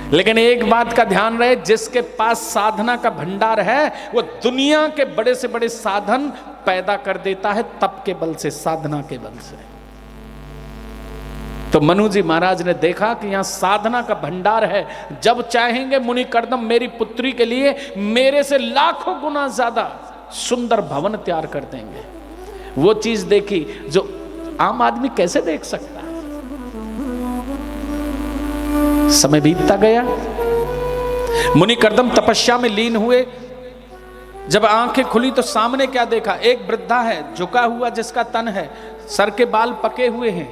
लेकिन एक बात का ध्यान रहे, जिसके पास साधना का भंडार है वो दुनिया के बड़े से बड़े साधन पैदा कर देता है, तप के बल से, साधना के बल से। तो मनु जी महाराज ने देखा कि यहां साधना का भंडार है, जब चाहेंगे मुनि कर्दम मेरी पुत्री के लिए मेरे से लाखों गुना ज्यादा सुंदर भवन तैयार कर देंगे। वो चीज देखी जो आम आदमी कैसे देख सकता है। समय बीतता गया, मुनि कर्दम तपस्या में लीन हुए। जब आंखें खुली तो सामने क्या देखा? एक वृद्धा है, झुका हुआ, जिसका तन है, सर के बाल पके हुए हैं,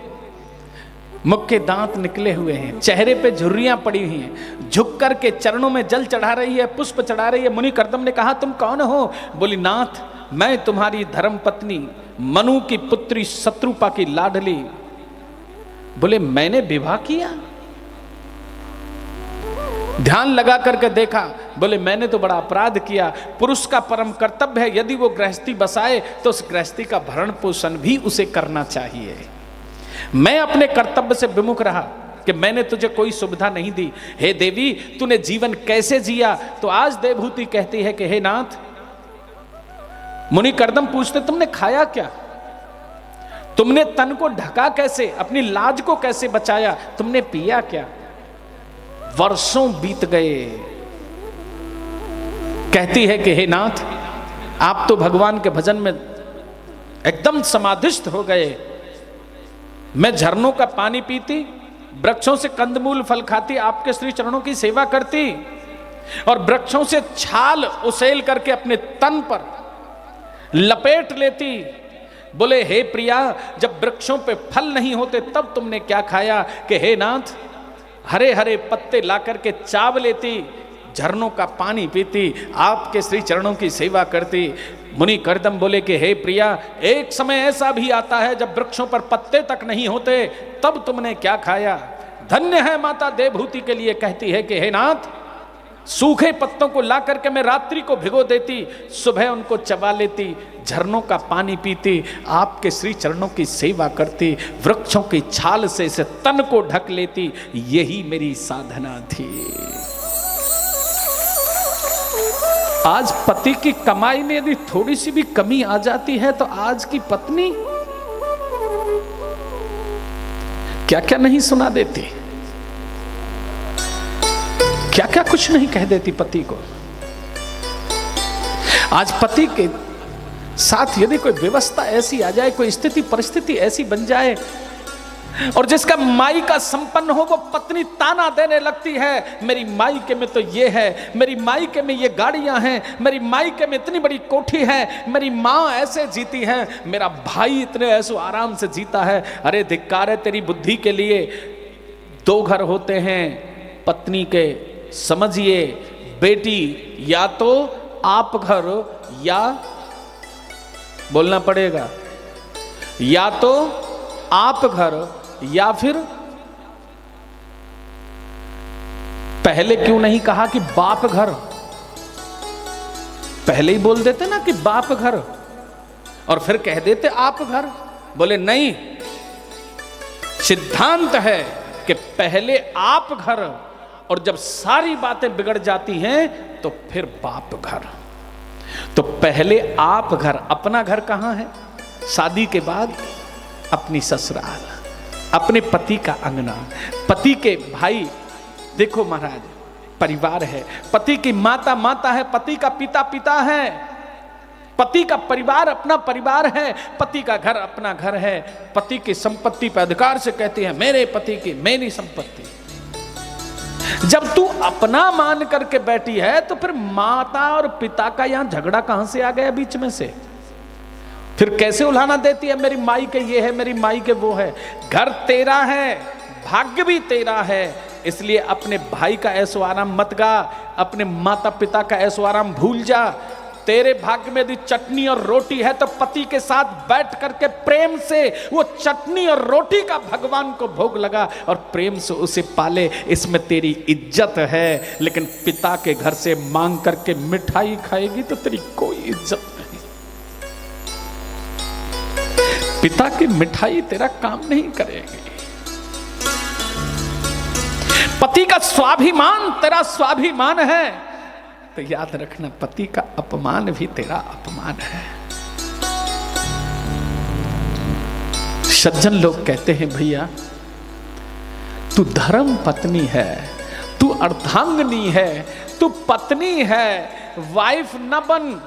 मुख के दांत निकले हुए हैं, चेहरे पे झुर्रियां पड़ी हुई हैं, झुक कर के चरणों में जल चढ़ा रही है, पुष्प चढ़ा रही है। मुनि कर्दम ने कहा, तुम कौन हो? बोली, नाथ, मैं तुम्हारी धर्म पत्नी मनु की पुत्री शत्रुपा की लाडली। बोले, मैंने विवाह किया? ध्यान लगा करके देखा, बोले, मैंने तो बड़ा अपराध किया। पुरुष का परम कर्तव्य है, यदि वो गृहस्थी बसाए तो उस गृहस्थी का भरण पोषण भी उसे करना चाहिए। मैं अपने कर्तव्य से विमुख रहा कि मैंने तुझे कोई सुविधा नहीं दी। हे देवी, तूने जीवन कैसे जिया? तो आज देवहूति कहती है कि हे नाथ, मुनि कर्दम पूछते, तुमने खाया क्या? तुमने तन को ढका कैसे? अपनी लाज को कैसे बचाया? तुमने पिया क्या? वर्षों बीत गए। कहती है कि हे नाथ, आप तो भगवान के भजन में एकदम समाधिस्थ हो गए। मैं झरनों का पानी पीती, वृक्षों से कंदमूल फल खाती, आपके श्री चरणों की सेवा करती और वृक्षों से छाल उसेल करके अपने तन पर लपेट लेती। बोले, हे प्रिया, जब वृक्षों पे फल नहीं होते तब तुमने क्या खाया? कि हे नाथ, हरे हरे पत्ते ला करके चाव लेती, झरनों का पानी पीती, आपके श्री चरणों की सेवा करती। मुनि कर्दम बोले कि हे प्रिया, एक समय ऐसा भी आता है जब वृक्षों पर पत्ते तक नहीं होते, तब तुमने क्या खाया? धन्य है माता देवहूति के लिए कहती है कि हे नाथ, सूखे पत्तों को ला करके मैं रात्रि को भिगो देती, सुबह उनको चबा लेती, झरनों का पानी पीती, आपके श्री चरणों की सेवा करती, वृक्षों की छाल से इसे तन को ढक लेती। यही मेरी साधना थी। आज पति की कमाई में यदि थोड़ी सी भी कमी आ जाती है तो आज की पत्नी क्या क्या नहीं सुना देती, क्या क्या कुछ नहीं कह देती पति को। आज पति के साथ यदि कोई व्यवस्था ऐसी आ जाए, कोई स्थिति परिस्थिति ऐसी बन जाए और जिसका मायका संपन्न हो, वो पत्नी ताना देने लगती है, मेरी मायके में तो ये है, मेरी मायके में ये गाड़ियां हैं, मेरी मायके में इतनी बड़ी कोठी है, मेरी माँ ऐसे जीती है, मेरा भाई इतने ऐसो आराम से जीता है। अरे धिक्कार है तेरी बुद्धि के लिए। दो घर होते हैं पत्नी के, समझिए बेटी, या तो आप घर, या बोलना पड़ेगा, या तो आप घर या फिर पहले क्यों नहीं कहा कि बाप घर? पहले ही बोल देते ना कि बाप घर और फिर कह देते आप घर। बोले नहीं, सिद्धांत है कि पहले आप घर और जब सारी बातें बिगड़ जाती हैं तो फिर बाप घर। तो पहले आप घर, अपना घर कहां है? शादी के बाद अपनी ससुराल, अपने पति का अंगना, पति के भाई। देखो महाराज, परिवार है, पति की माता माता है, पति का पिता पिता है, पति का परिवार अपना परिवार है, पति का घर अपना घर है। पति की संपत्ति पर अधिकार से कहते हैं मेरे पति की, मेरी संपत्ति। जब तू अपना मान करके बैठी है तो फिर माता और पिता का यहां झगड़ा कहां से आ गया बीच में से? फिर कैसे उल्हाना देती है मेरी माई के ये है, मेरी माई के वो है? घर तेरा है, भाग्य भी तेरा है, इसलिए अपने भाई का ऐसो आराम मत गा, अपने माता पिता का ऐसो आराम भूल जा। तेरे भाग्य में यदि चटनी और रोटी है तो पति के साथ बैठ करके प्रेम से वो चटनी और रोटी का भगवान को भोग लगा और प्रेम से उसे पाले, इसमें तेरी इज्जत है। लेकिन पिता के घर से मांग करके मिठाई खाएगी तो तेरी कोई इज्जत नहीं। पिता की मिठाई तेरा काम नहीं करेगी। पति का स्वाभिमान तेरा स्वाभिमान है, तो याद रखना पति का अपमान भी तेरा अपमान है। सज्जन लोग कहते हैं भैया तू धर्म पत्नी है, तू अर्धांगिनी है, तू पत्नी है, वाइफ न बन।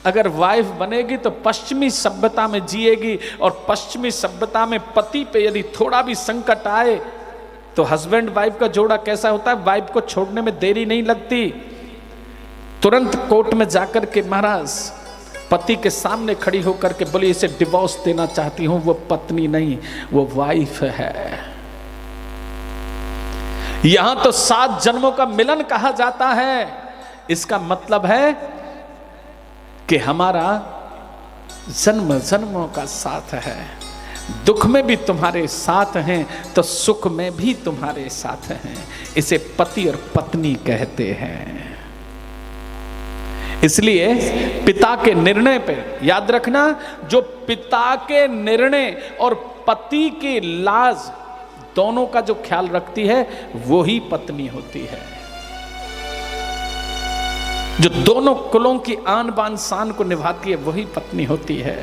अगर वाइफ बनेगी तो पश्चिमी सभ्यता में जिएगी, और पश्चिमी सभ्यता में पति पे यदि थोड़ा भी संकट आए तो हस्बैंड वाइफ का जोड़ा कैसा होता है, वाइफ को छोड़ने में देरी नहीं लगती, तुरंत कोर्ट में जाकर के महाराज पति के सामने खड़ी होकर के बोली इसे डिवोर्स देना चाहती हूं। वो पत्नी नहीं, वो वाइफ है। यहां तो 7 जन्मों का मिलन कहा जाता है। इसका मतलब है कि हमारा जन्म जन्मों का साथ है, दुख में भी तुम्हारे साथ हैं तो सुख में भी तुम्हारे साथ हैं। इसे पति और पत्नी कहते हैं। इसलिए पिता के निर्णय पे याद रखना, जो पिता के निर्णय और पति की लाज दोनों का जो ख्याल रखती है वो ही पत्नी होती है। जो दोनों कुलों की आन बान शान को निभाती है वही पत्नी होती है।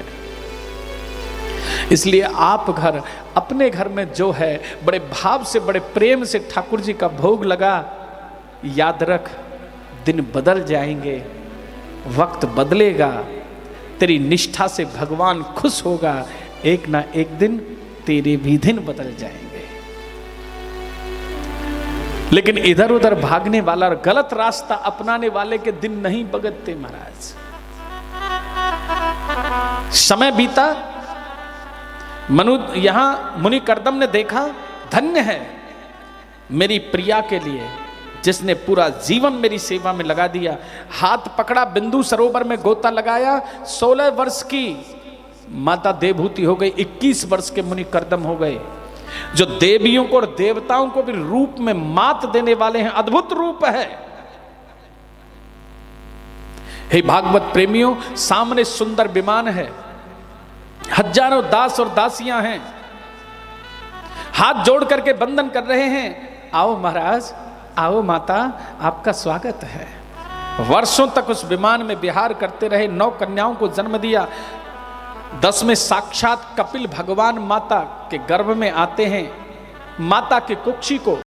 इसलिए आप घर, अपने घर में जो है बड़े भाव से बड़े प्रेम से ठाकुर जी का भोग लगा, याद रख दिन बदल जाएंगे, वक्त बदलेगा, तेरी निष्ठा से भगवान खुश होगा, एक ना एक दिन तेरे भी दिन बदल जाएंगे। लेकिन इधर उधर भागने वाला और गलत रास्ता अपनाने वाले के दिन नहीं बगतते महाराज। समय बीता, यहां मुनि कर्दम ने देखा, धन्य है मेरी प्रिया के लिए जिसने पूरा जीवन मेरी सेवा में लगा दिया। हाथ पकड़ा, बिंदु सरोवर में गोता लगाया, 16 वर्ष की माता देवहूति हो गई, 21 वर्ष के मुनि कर्दम हो गए, जो देवियों को और देवताओं को भी रूप में मात देने वाले हैं। अद्भुत रूप है। हे भागवत प्रेमियों, सामने सुंदर विमान है, हजारों दास और दासियां हैं, हाथ जोड़ करके वंदन कर रहे हैं। आओ महाराज, आओ माता, आपका स्वागत है। वर्षों तक उस विमान में विहार करते रहे, 9 कन्याओं को जन्म दिया। 10 में साक्षात कपिल भगवान माता के गर्भ में आते हैं। माता के कुक्षी को